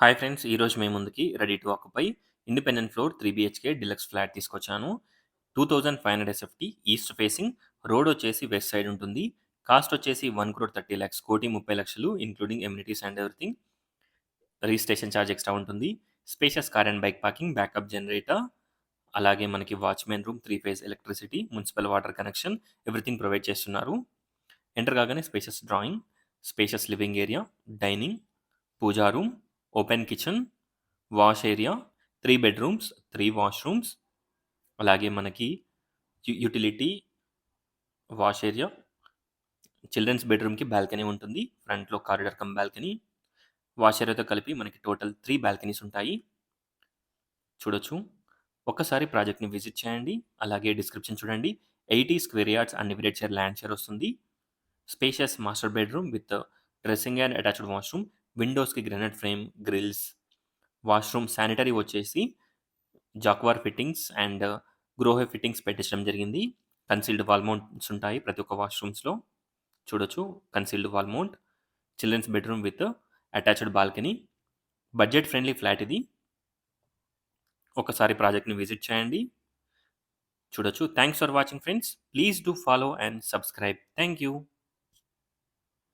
Hi friends! ఈరోజు మీ ముందుకి ready to occupy independent floor 3 BHK deluxe flat తీసుకొచ్చాను. 2500 ఎస్ఎఫ్టీ ఈస్ట్ ఫేసింగ్. రోడ్ వచ్చేసి వెస్ట్ సైడ్ ఉంటుంది. కాస్ట్ వచ్చేసి 1,30,00,000 1,30,00,000 including amenities and everything. Registration charge extra ఉంటుంది. Spacious car and bike parking, backup generator, అలాగే మనకి watchman room, 3 phase electricity, municipal water connection everything provide చేస్తున్నారు. Enter కాగానే spacious drawing, spacious living area, dining, pooja room, open kitchen, wash area, 3 bedrooms, 3 washrooms, అలాగే మనకి utility, wash area, children's బెడ్‌రూమ్‌కి balcony ఉంటుంది. ఫ్రంట్‌లో corridor come balcony. Wash ఏరియాతో కలిపి మనకి total 3 balconies ఉంటాయి. చూడొచ్చు. ఒక్కసారి ప్రాజెక్ట్‌ని విజిట్ చేయండి. అలాగే డిస్క్రిప్షన్ చూడండి. 80 square yards undivided share land share వస్తుంది. Spacious master bedroom with dressing and attached washroom. విండోస్‌కి granite frame, grills. Washroom sanitary వచ్చేసి Jaquar fittings and Grohe fittings పెట్టించడం జరిగింది. కన్సీల్డ్ వాల్ మౌంట్స్ ఉంటాయి ప్రతి ఒక్క వాష్‌రూమ్స్‌లో. చూడొచ్చు. Concealed wall mount. Children's bedroom with attached balcony. Budget friendly flat ఇది. ఒకసారి ప్రాజెక్ట్‌ని విజిట్ చేయండి. చూడొచ్చు. Thanks for watching friends. Please do follow and subscribe. Thank you.